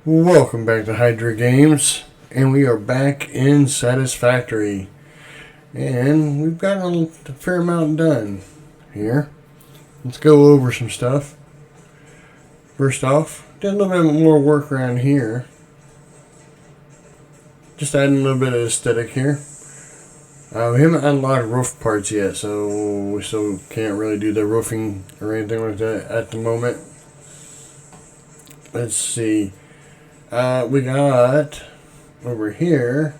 Welcome back to Hydra Games, and we are back in Satisfactory, and we've gotten a fair amount done here. Let's go over some stuff. First off, did a little bit more work around here. Just adding a little bit of aesthetic here. We haven't unlocked roof parts yet, so we still can't really do the roofing or anything like that at the moment. Let's see. We got over here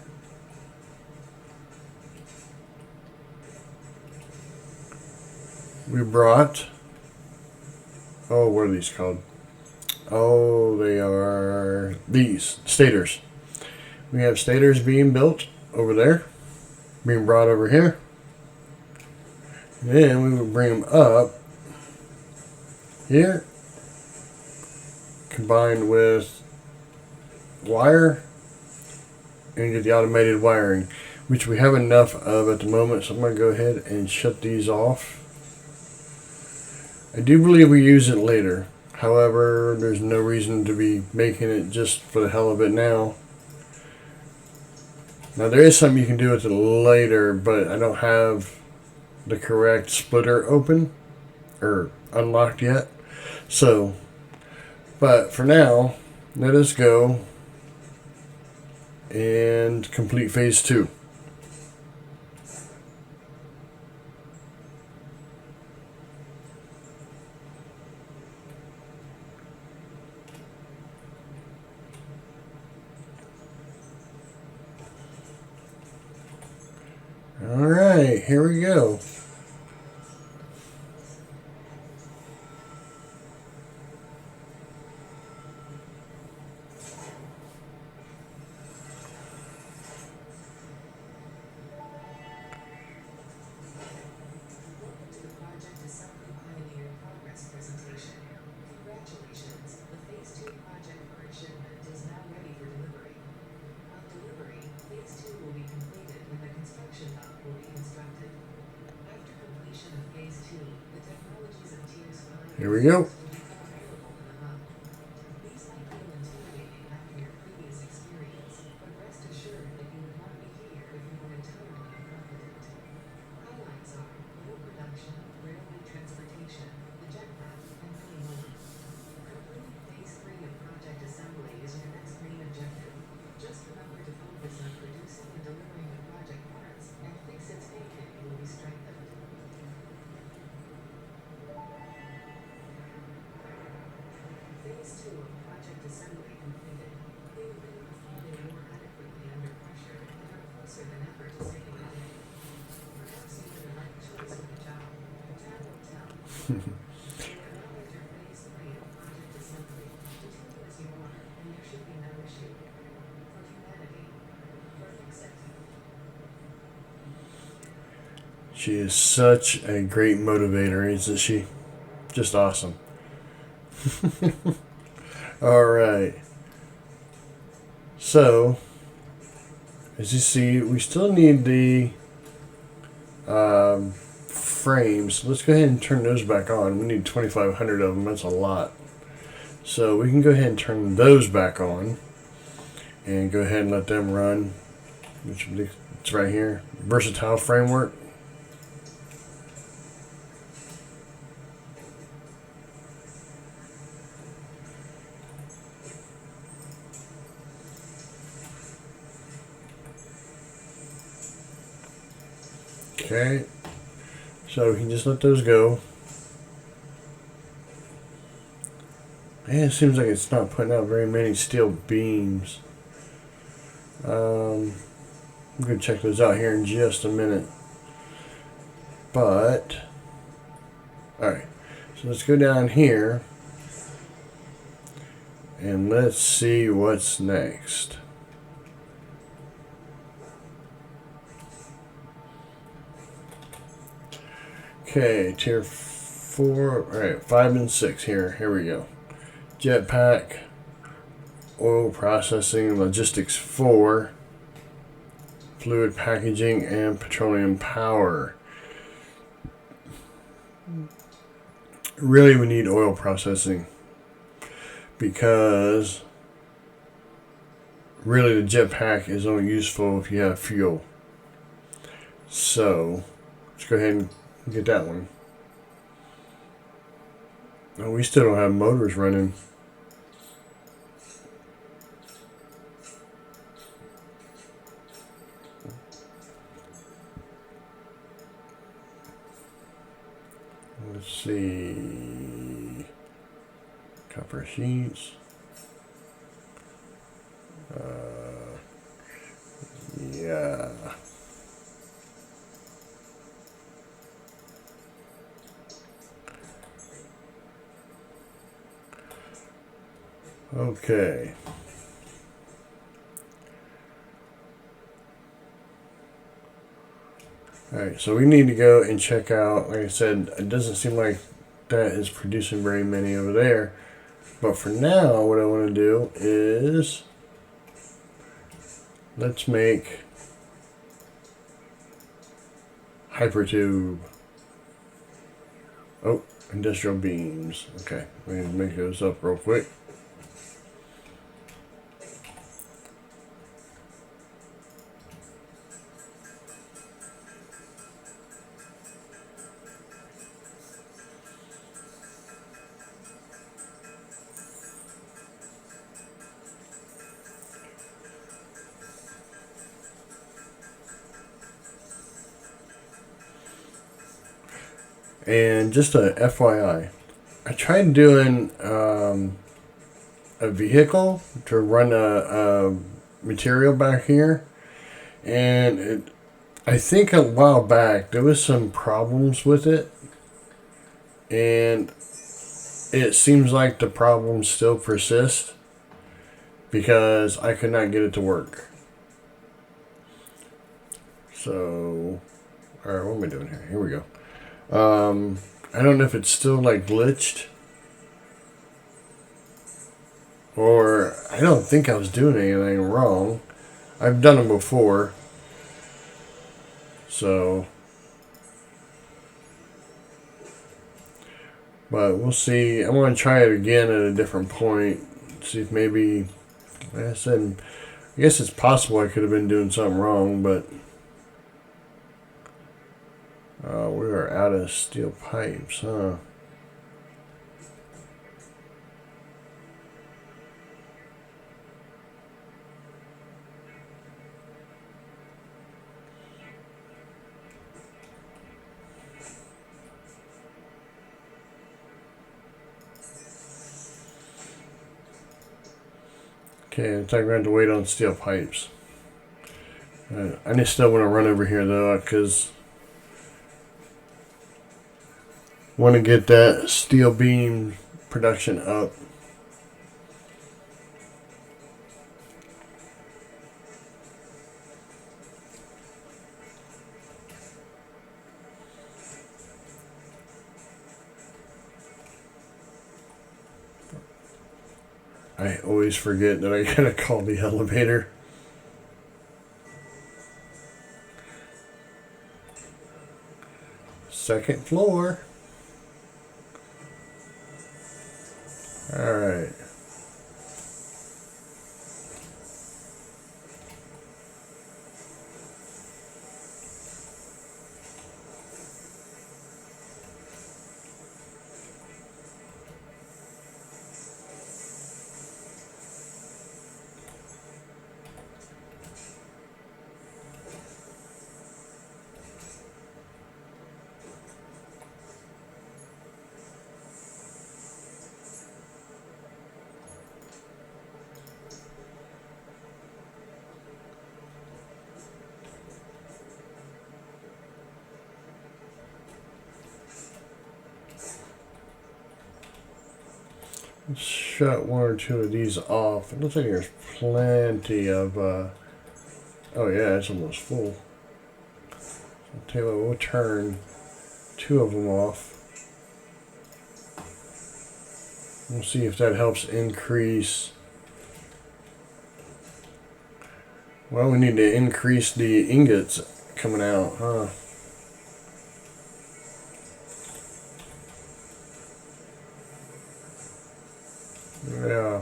we brought what are these called? They are these stators. We have stators being built over there, being brought over here. Then we will bring them up here, combined with wire, and get the automated wiring, which we have enough of at the moment, so I'm going to go ahead and shut these off. I do believe we use it later. However, there's no reason to be making it just for the hell of it now. Now there is something you can do with it later, but I don't have the correct splitter open or unlocked yet. So, but for now, let us go and complete phase 2. Alright, here we go. Here we go. She is such a great motivator, isn't she? Just awesome. Alright. So, as you see, we still need the frames. Let's go ahead and turn those back on. We need 2,500 of them. That's a lot. So we can go ahead and turn those back on and go ahead and let them run. Which it's right here. Versatile framework. Okay, so we can just let those go. Man, it seems like it's not putting out very many steel beams. I'm going to check those out here in just a minute. But, alright, so let's go down here and let's see what's next. Okay, tier 4, alright, 5 and 6 here we go. Jetpack, oil processing, logistics 4, fluid packaging, and petroleum power. Really, we need oil processing because really the jetpack is only useful if you have fuel. So let's go ahead and get that one. Oh, we still don't have motors running. Let's see. Copper sheets. Yeah. Okay. Alright, so we need to go and check out, like I said, it doesn't seem like that is producing very many over there. But for now, what I want to do is let's make hypertube. Oh, industrial beams. Okay, we need to make those up real quick. And just a FYI, I tried doing a vehicle to run a material back here, and I think a while back there was some problems with it, and it seems like the problems still persist because I could not get it to work. So, alright, what am I doing here? Here we go. I don't know if it's still like glitched, or I don't think I was doing anything wrong. I've done them before, so, but we'll see. I'm going to try it again at a different point, see if maybe, like I said, I guess it's possible I could have been doing something wrong, but we are out of steel pipes, huh? Okay, I think we're going to have to wait on steel pipes. I just still want to run over here though, because want to get that steel beam production up. I always forget that I gotta call the elevator. Second floor. Alright. Let's shut one or two of these off. It looks like there's plenty of, oh yeah, it's almost full. I'll tell you what, we'll turn two of them off. We'll see if that helps increase. Well, we need to increase the ingots coming out, huh? Yeah.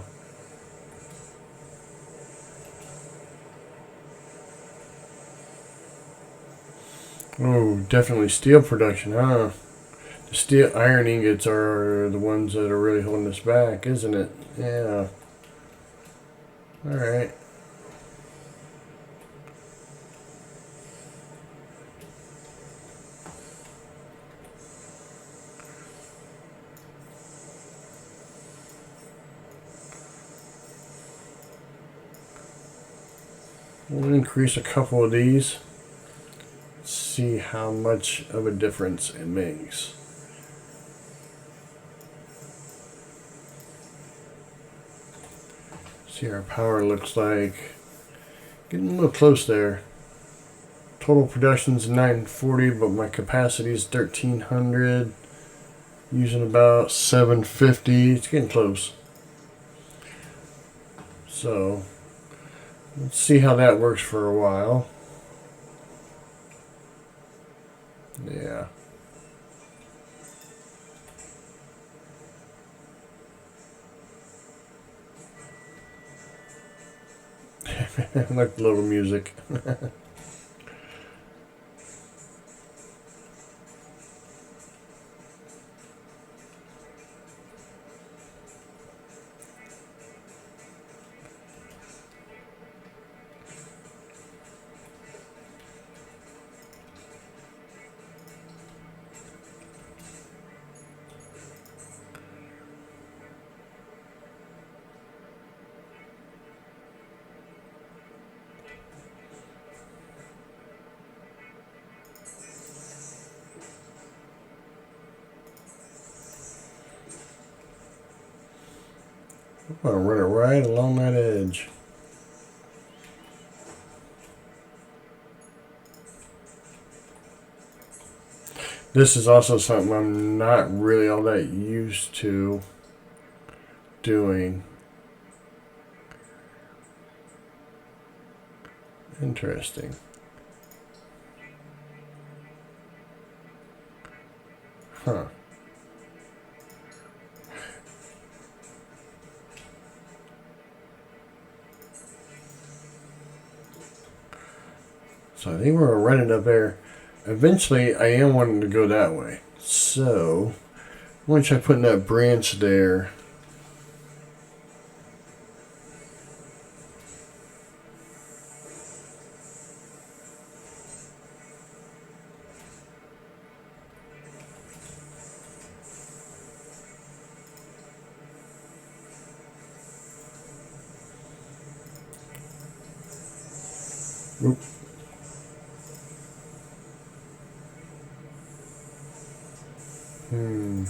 Oh, definitely steel production, huh? The steel iron ingots are the ones that are really holding us back, isn't it? Yeah. All right. We'll increase a couple of these. See how much of a difference it makes. See our power looks like. Getting a little close there. Total production's 940, but my capacity is 1300. Using about 750. It's getting close. So let's see how that works for a while. Yeah. I like the little music. I'm gonna run it right along that edge. This is also something I'm not really all that used to doing. Interesting. Huh. So I think we're gonna run it up there. Eventually, I am wanting to go that way. So, once I put in that branch there, oop. Hmm.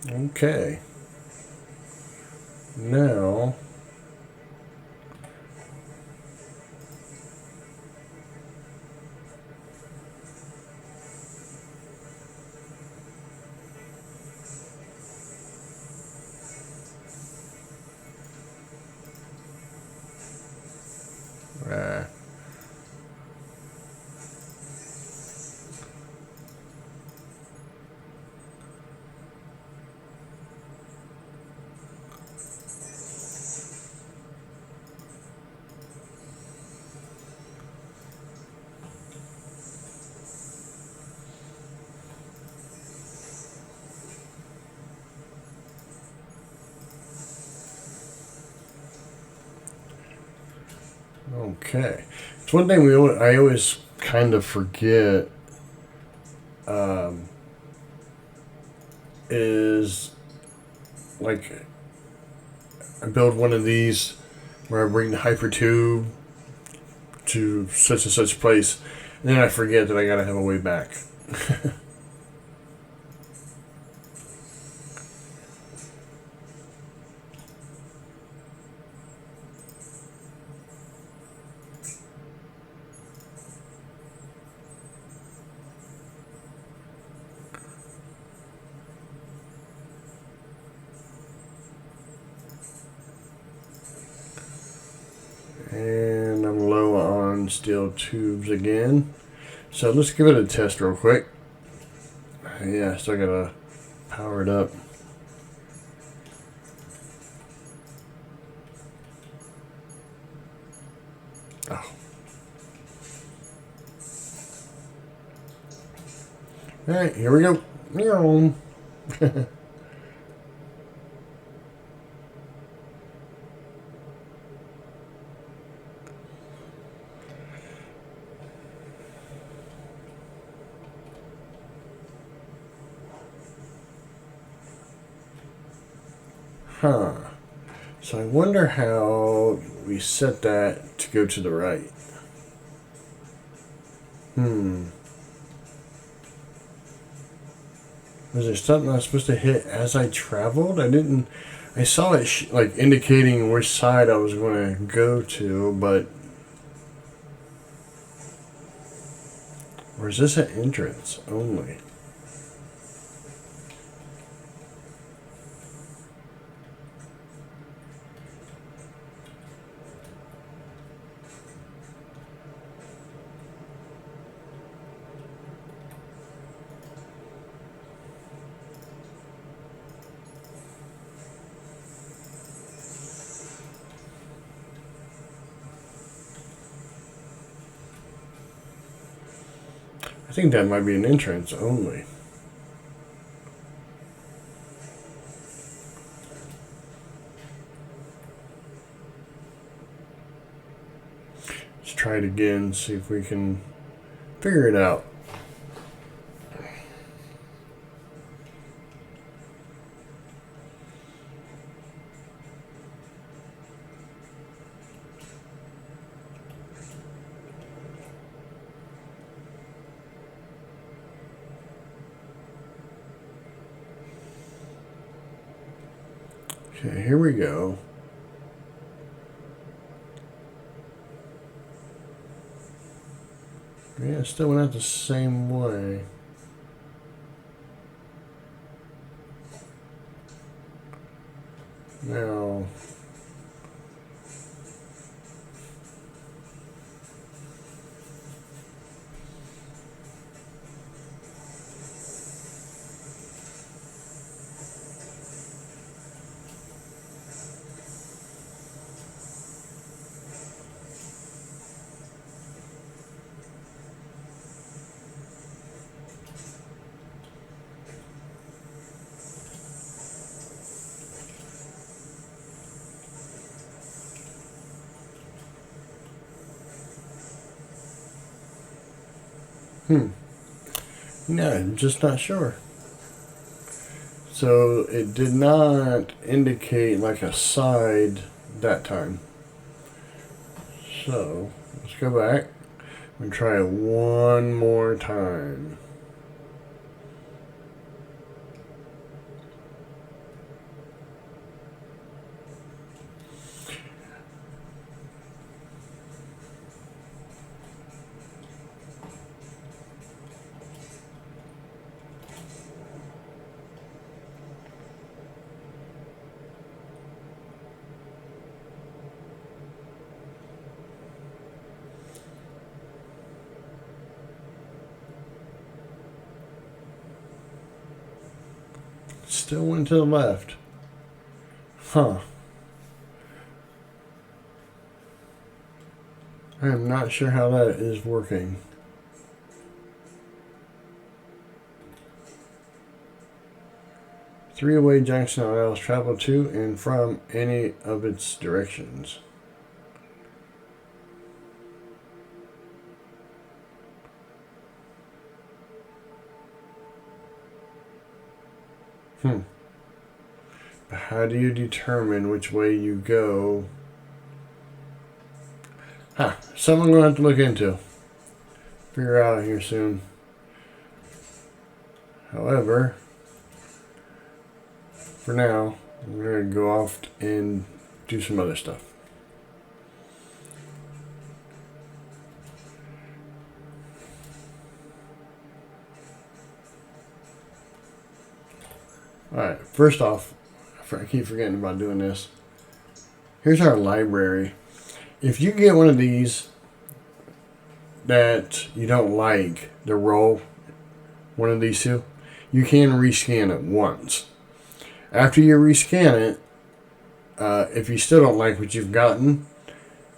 Okay. Now, uh, okay. It's one thing I always kind of forget is like I build one of these where I bring the hyper tube to such and such place, and then I forget that I gotta have a way back. steel tubes again. So let's give it a test real quick. Yeah, still gotta power it up. Oh. Alright, here we go. Huh. So I wonder how we set that to go to the right. Was there something I was supposed to hit as I traveled? I saw it like indicating which side I was going to go to, but... Or is this an entrance only? I think that might be an entrance only. Let's try it again, see if we can figure it out. Okay, here we go. Yeah, it still went out the same way. Now... No, I'm just not sure. So it did not indicate like a side that time. So let's go back and try it one more time. Still went to the left. Huh. I am not sure how that is working. Three-way junction allows travel to and from any of its directions. But how do you determine which way you go? Something I'm going to have to look into. Figure out here soon. However, for now, I'm going to go off and do some other stuff. Alright, first off, I keep forgetting about doing this. Here's our library. If you get one of these, that you don't like the roll, one of these two, you can rescan it once. After you rescan it, if you still don't like what you've gotten,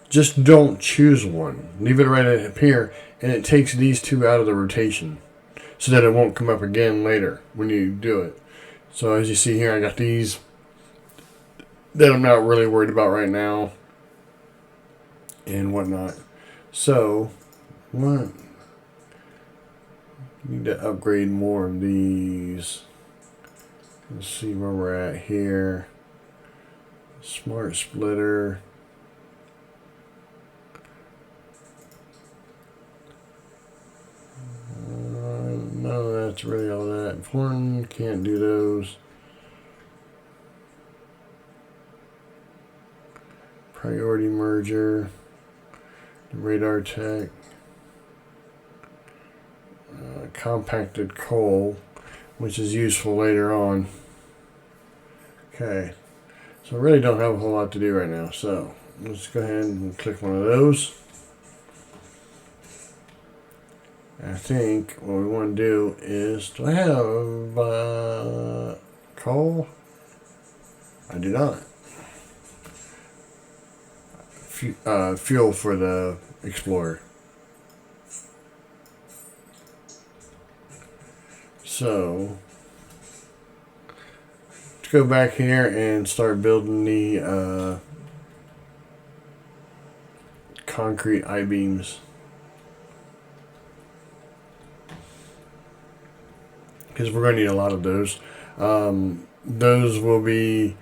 just don't choose one. Leave it right up here, and it takes these two out of the rotation so that it won't come up again later when you do it. So as you see here, I got these that I'm not really worried about right now and whatnot. So, what? Need to upgrade more of these. Let's see where we're at here. Smart splitter. No, that's really all that important. Can't do those. Priority merger. Radar tech. Compacted coal, which is useful later on. Okay, so I really don't have a whole lot to do right now, so let's go ahead and click one of those. I think what we want to do is, do I have coal? I do not. Fuel for the Explorer. So, let's go back here and start building the concrete I-beams. Because we're going to need a lot of those. Those will be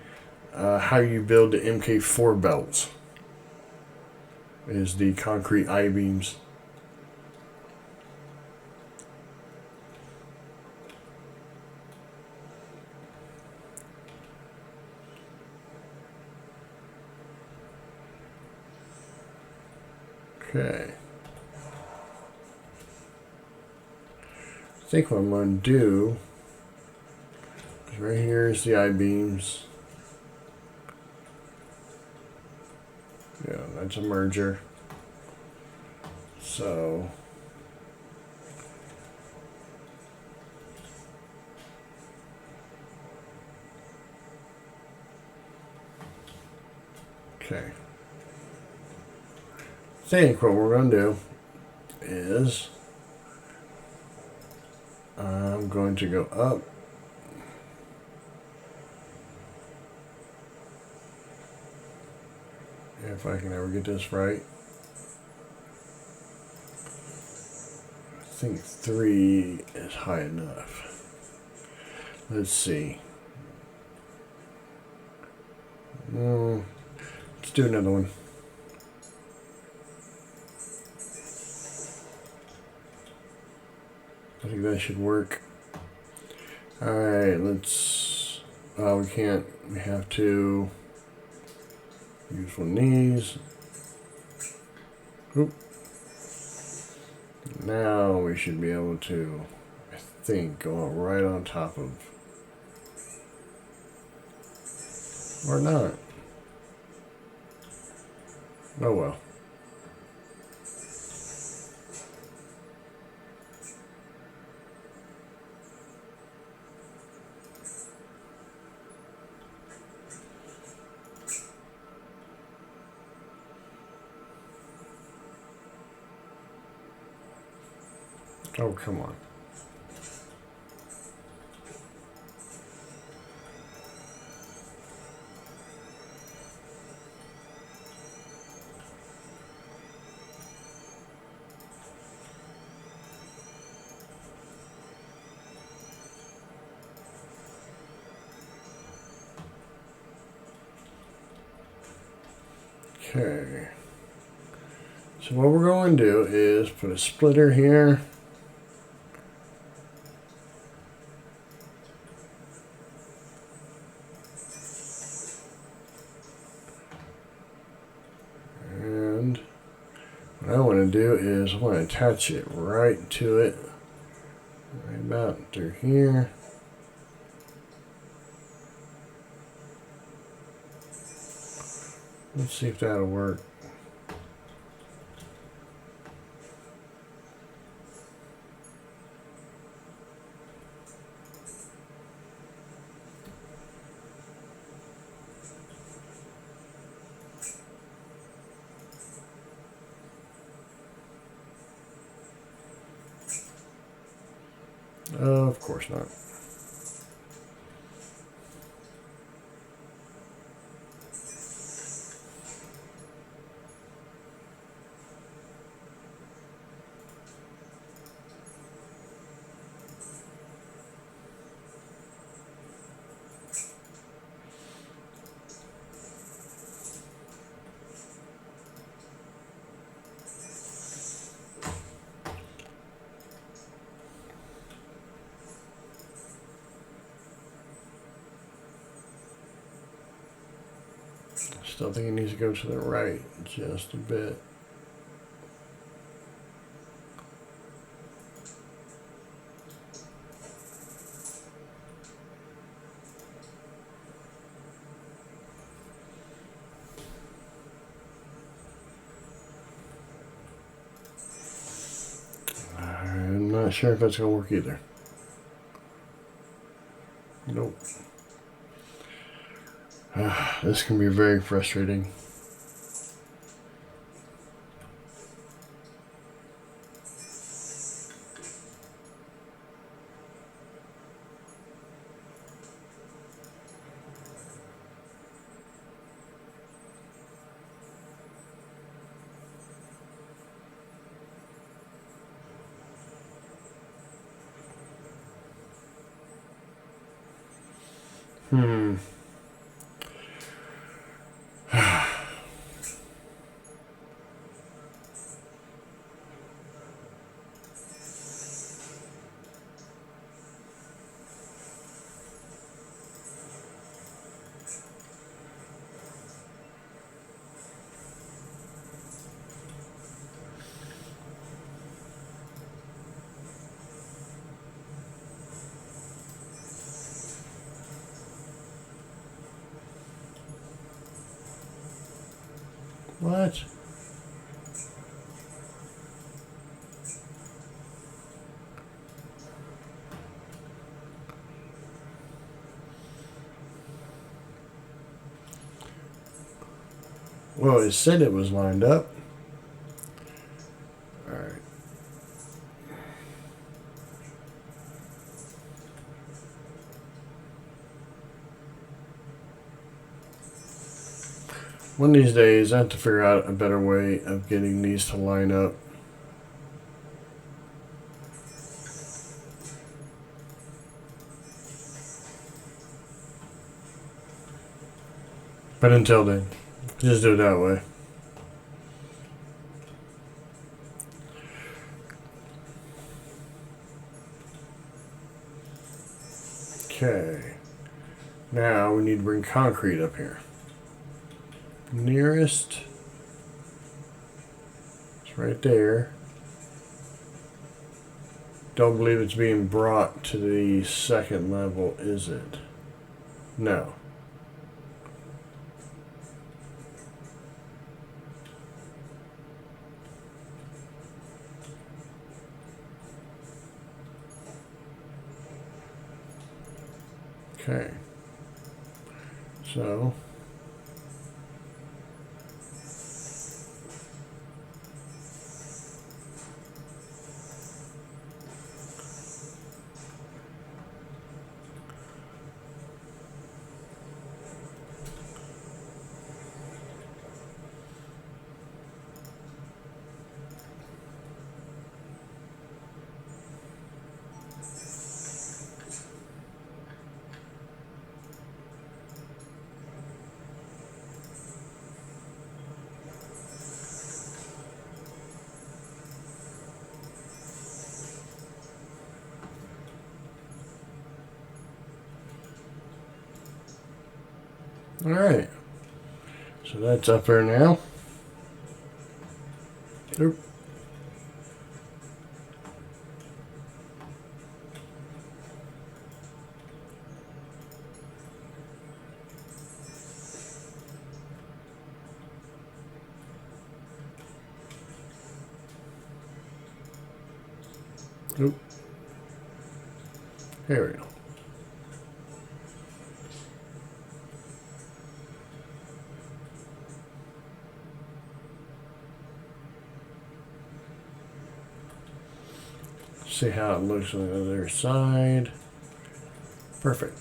how you build the MK4 belts. Is the concrete I-beams. Okay. I think what I'm going to do is right here is the I-beams. Yeah, that's a merger. So okay. I think what we're going to do is I'm going to go up. If I can ever get this right. I think 3 is high enough. Let's see. Let's do another one. I think that should work. Alright, let's... we can't. We have to use one of these. Oop. Now we should be able to, I think, go right on top of... Or not. Oh well. Oh, come on. Okay. So what we're going to do is put a splitter here. And what I want to do is I want to attach it right to it. Right about through here. Let's see if that'll work. Of course not. Still think it needs to go to the right just a bit. I'm not sure if that's going to work either. Nope. This can be very frustrating. What? Well, it said it was lined up. All right. One of these days, I have to figure out a better way of getting these to line up. But until then, just do it that way. Okay. Now we need to bring concrete up here. Nearest. It's right there. Don't believe it's being brought to the second level, is it? No. Okay. So all right. So that's up there now. Oop. Oop. There we go. see how it looks on the other side. Perfect.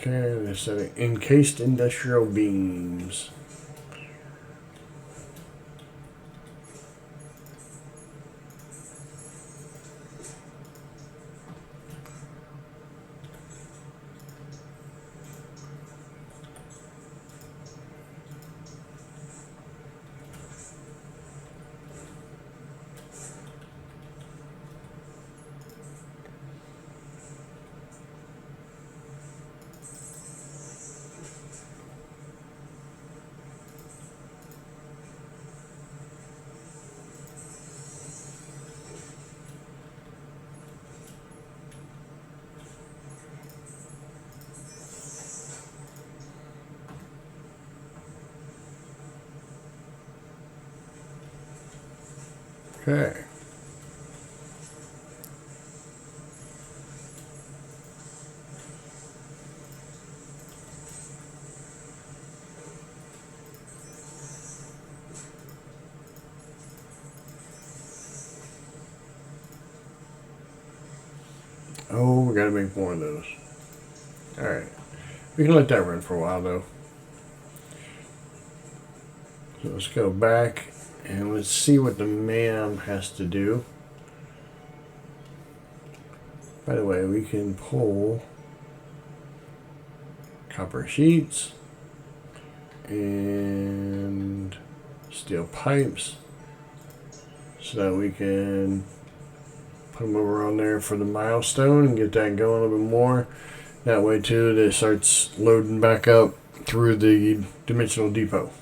Okay, they're setting encased industrial beams. Okay. Oh, we gotta make more of those. Alright. We can let that run for a while though. So let's go back and let's see what the MAM has to do. By the way, we can pull copper sheets and steel pipes so that we can put them over on there for the milestone and get that going a little bit more. That way too, that it starts loading back up through the dimensional depot.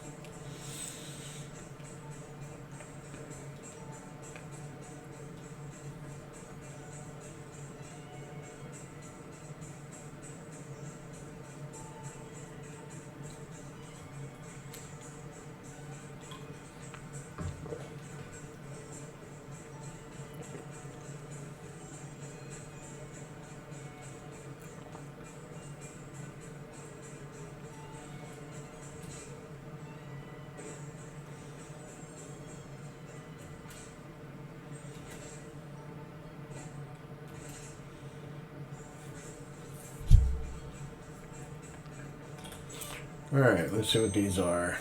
Alright, let's see what these are.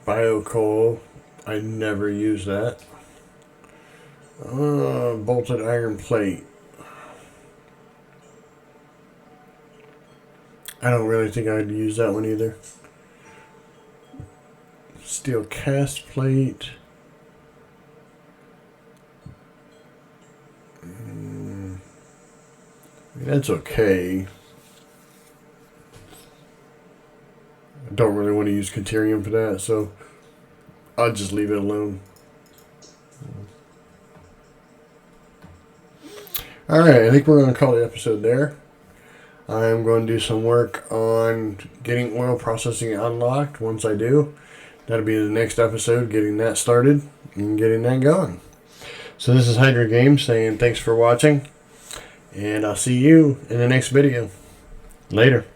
Bio coal. I never use that. Bolted iron plate. I don't really think I'd use that one either. Steel cast plate. That's okay. I don't really want to use Caterium for that, so I'll just leave it alone. Alright, I think we're going to call the episode there. I'm going to do some work on getting oil processing unlocked. Once I do, that'll be the next episode, getting that started and getting that going. So this is Hydra Games saying thanks for watching, and I'll see you in the next video. Later.